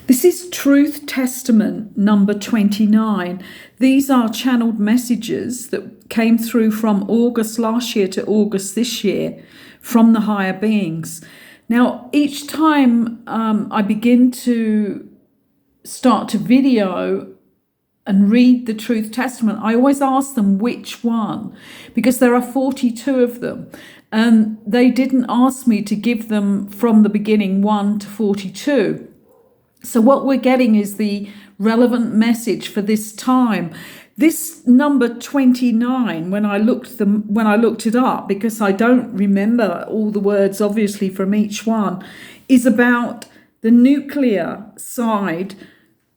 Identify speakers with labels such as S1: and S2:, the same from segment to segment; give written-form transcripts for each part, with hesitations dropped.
S1: This is Truth Testament number 29. These are channeled messages that came through from August last year to August this year from the higher beings. Now, each time I begin to start to video and read the Truth Testament, I always ask them which one, because there are 42 of them. And they didn't ask me to give them from the beginning 1 to 42. So what we're getting is the relevant message for this time. This number 29, when I looked it up, because I don't remember all the words obviously from each one, is about the nuclear side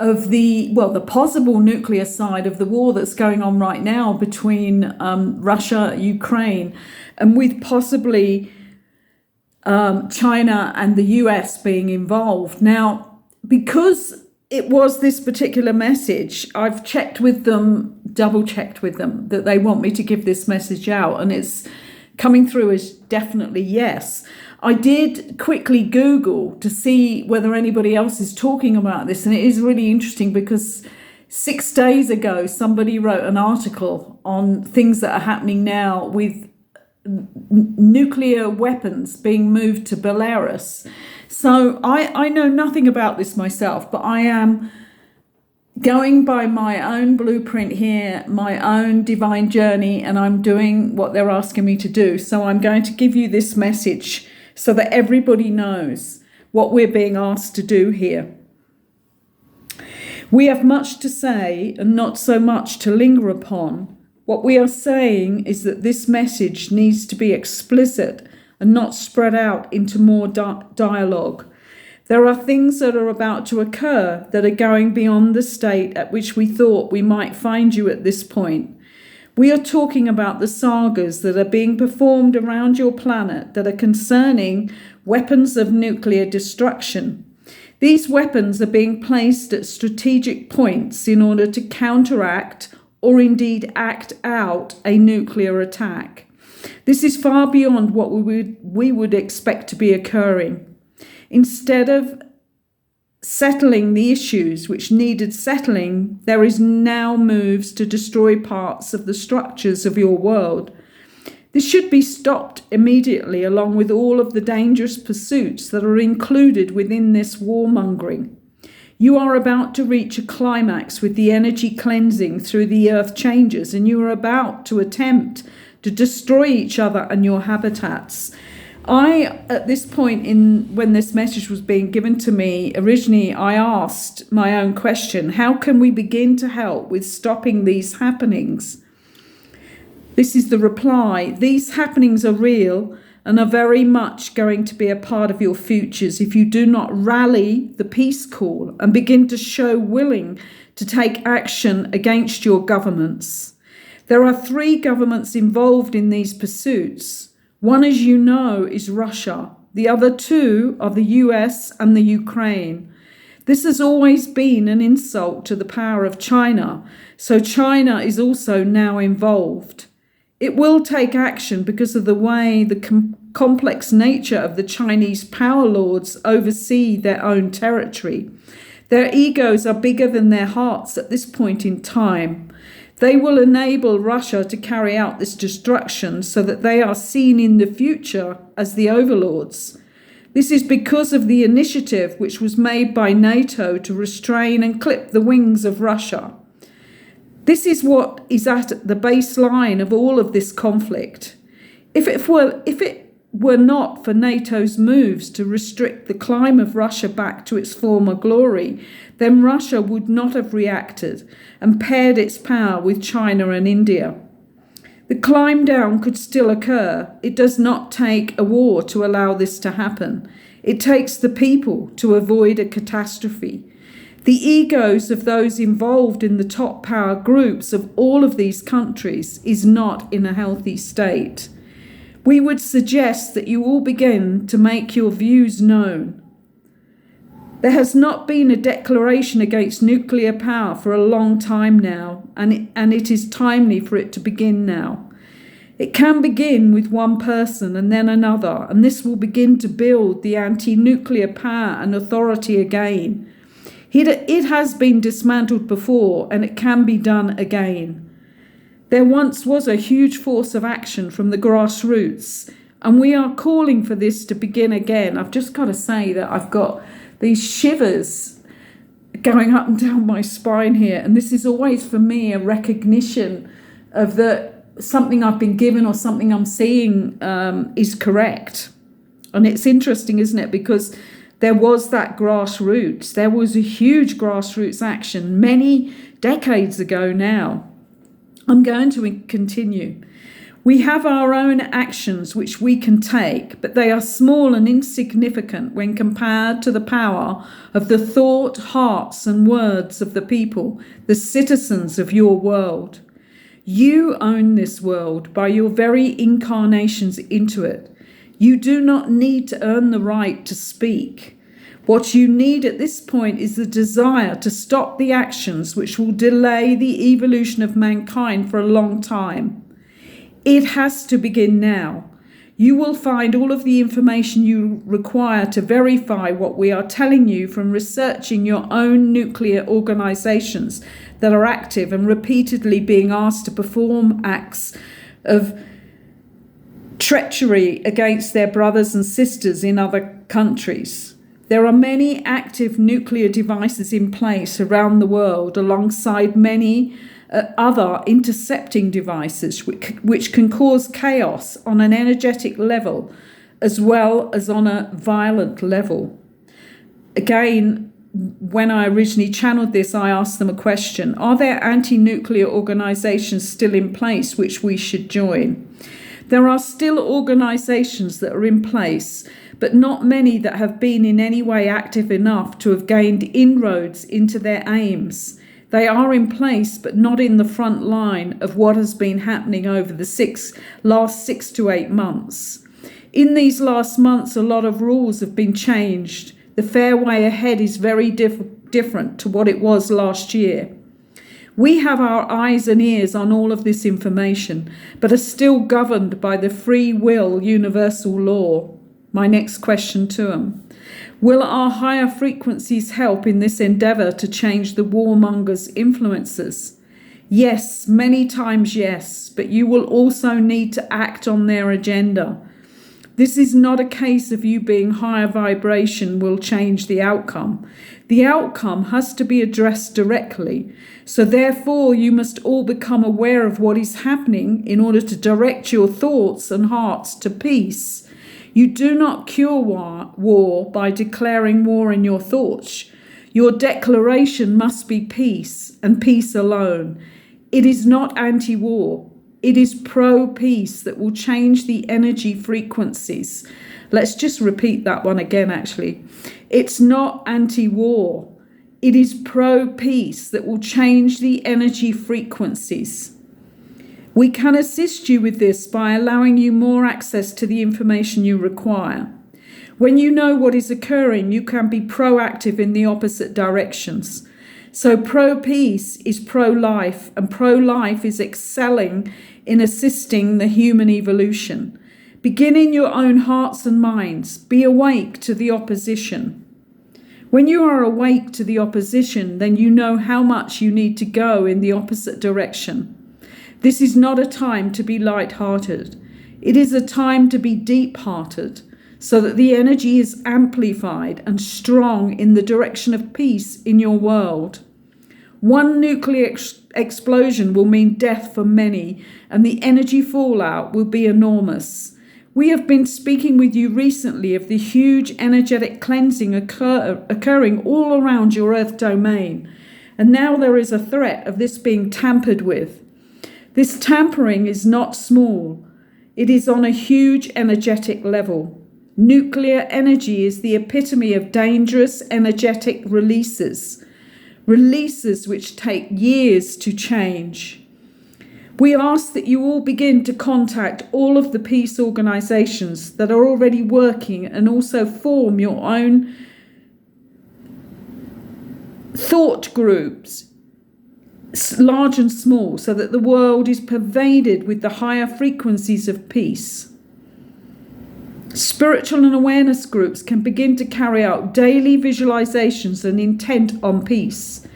S1: of the possible nuclear side of the war that's going on right now between Russia, Ukraine, and with possibly China and the US being involved. Now, because it was this particular message, I've checked with them, double checked with them, that they want me to give this message out, and it's coming through as definitely yes. I did quickly Google to see whether anybody else is talking about this, and it is really interesting because 6 days ago somebody wrote an article on things that are happening now with nuclear weapons being moved to Belarus. So I know nothing about this myself, but I am going by my own blueprint here, my own divine journey, and I'm doing what they're asking me to do. So I'm going to give you this message so that everybody knows what we're being asked to do here. We have much to say and not so much to linger upon. What we are saying is that this message needs to be explicit and not spread out into more dialogue. There are things that are about to occur that are going beyond the state at which we thought we might find you at this point. We are talking about the sagas that are being performed around your planet that are concerning weapons of nuclear destruction. These weapons are being placed at strategic points in order to counteract or indeed act out a nuclear attack. This is far beyond what we would expect to be occurring. Instead of settling the issues which needed settling, there is now moves to destroy parts of the structures of your world. This should be stopped immediately, along with all of the dangerous pursuits that are included within this warmongering. You are about to reach a climax with the energy cleansing through the earth changes, and you are about to attempt to destroy each other and your habitats. At this point when this message was being given to me, originally I asked my own question: how can we begin to help with stopping these happenings? This is the reply: these happenings are real and are very much going to be a part of your futures if you do not rally the peace call and begin to show willing to take action against your governments. There are 3 governments involved in these pursuits. One, as you know, is Russia. The other 2 are the US and the Ukraine. This has always been an insult to the power of China, so China is also now involved. It will take action because of the way the complex nature of the Chinese power lords oversee their own territory. Their egos are bigger than their hearts at this point in time. They will enable Russia to carry out this destruction so that they are seen in the future as the overlords. This is because of the initiative which was made by NATO to restrain and clip the wings of Russia. This is what is at the baseline of all of this conflict. If it were not for NATO's moves to restrict the climb of Russia back to its former glory, then Russia would not have reacted and paired its power with China and India. The climb down could still occur. It does not take a war to allow this to happen. It takes the people to avoid a catastrophe. The egos of those involved in the top power groups of all of these countries is not in a healthy state. We would suggest that you all begin to make your views known. There has not been a declaration against nuclear power for a long time now, and it is timely for it to begin now. It can begin with one person and then another, and this will begin to build the anti-nuclear power and authority again. It has been dismantled before, and it can be done again. There once was a huge force of action from the grassroots, and we are calling for this to begin again. I've just got to say that I've got these shivers going up and down my spine here, and this is always for me a recognition of that something I've been given or something I'm seeing is correct. And it's interesting, isn't it? Because there was that grassroots. There was a huge grassroots action many decades ago now. I'm going to continue. We have our own actions which we can take, but they are small and insignificant when compared to the power of the thought, hearts, and words of the people, the citizens of your world. You own this world by your very incarnations into it. You do not need to earn the right to speak. What you need at this point is the desire to stop the actions which will delay the evolution of mankind for a long time. It has to begin now. You will find all of the information you require to verify what we are telling you from researching your own nuclear organizations that are active and repeatedly being asked to perform acts of treachery against their brothers and sisters in other countries. There are many active nuclear devices in place around the world alongside many other intercepting devices which can cause chaos on an energetic level as well as on a violent level. Again, when I originally channeled this, I asked them a question. Are there anti-nuclear organizations still in place which we should join? There are still organizations that are in place, but not many that have been in any way active enough to have gained inroads into their aims. They are in place, but not in the front line of what has been happening over the last 6 to 8 months. In these last months, a lot of rules have been changed. The fair way ahead is very different to what it was last year. We have our eyes and ears on all of this information, but are still governed by the free will universal law. My next question to them. Will our higher frequencies help in this endeavour to change the warmongers' influences? Yes, many times yes, but you will also need to act on their agenda. This is not a case of you being higher vibration will change the outcome. The outcome has to be addressed directly. So therefore, you must all become aware of what is happening in order to direct your thoughts and hearts to peace. You do not cure war by declaring war in your thoughts. Your declaration must be peace and peace alone. It is not anti-war. It is pro-peace that will change the energy frequencies. Let's just repeat that one again, actually. It's not anti-war. It is pro-peace that will change the energy frequencies. We can assist you with this by allowing you more access to the information you require. When you know what is occurring, you can be proactive in the opposite directions. So pro-peace is pro-life, and pro-life is excelling in assisting the human evolution. Begin in your own hearts and minds. Be awake to the opposition. When you are awake to the opposition, then you know how much you need to go in the opposite direction. This is not a time to be light-hearted. It is a time to be deep-hearted, so that the energy is amplified and strong in the direction of peace in your world. One nuclear explosion will mean death for many, and the energy fallout will be enormous. We have been speaking with you recently of the huge energetic cleansing occurring all around your Earth domain, and now there is a threat of this being tampered with. This tampering is not small. It is on a huge energetic level. Nuclear energy is the epitome of dangerous energetic releases which take years to change. We ask that you all begin to contact all of the peace organizations that are already working and also form your own thought groups, large and small, so that the world is pervaded with the higher frequencies of peace. Spiritual and awareness groups can begin to carry out daily visualizations and intent on peace.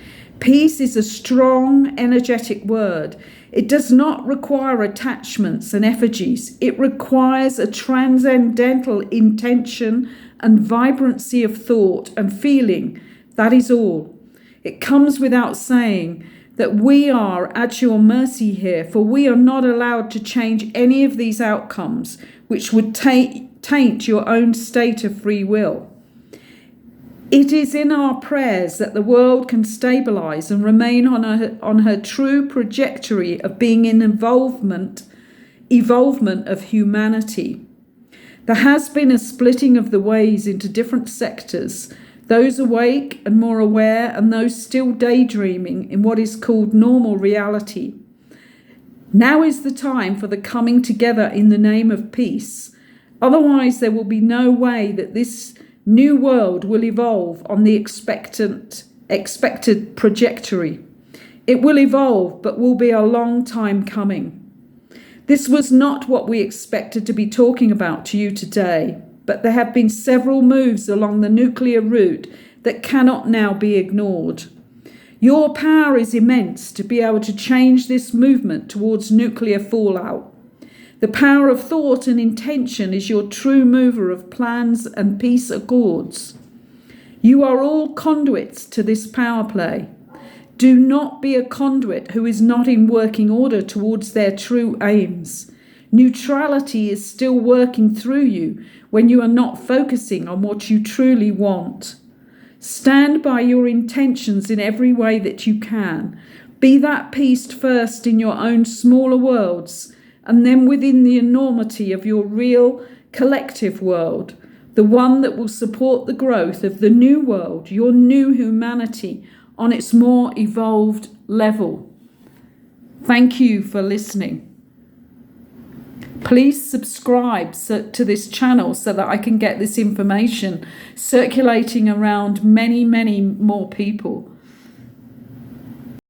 S1: Peace is a strong, energetic word. It does not require attachments and effigies. It requires a transcendental intention and vibrancy of thought and feeling. That is all. It comes without saying that we are at your mercy here, for we are not allowed to change any of these outcomes, which would taint your own state of free will. It is in our prayers that the world can stabilize and remain on her true trajectory of being in evolvement of humanity. There has been a splitting of the ways into different sectors, those awake and more aware, and those still daydreaming in what is called normal reality. Now is the time for the coming together in the name of peace. Otherwise, there will be no way that this new world will evolve on the expected trajectory. It will evolve, but will be a long time coming. This was not what we expected to be talking about to you today, but there have been several moves along the nuclear route that cannot now be ignored. Your power is immense to be able to change this movement towards nuclear fallout. The power of thought and intention is your true mover of plans and peace accords. You are all conduits to this power play. Do not be a conduit who is not in working order towards their true aims. Neutrality is still working through you when you are not focusing on what you truly want. Stand by your intentions in every way that you can. Be that peace first in your own smaller worlds, and then within the enormity of your real collective world, the one that will support the growth of the new world, your new humanity, on its more evolved level. Thank you for listening. Please subscribe to this channel so that I can get this information circulating around many, many more people.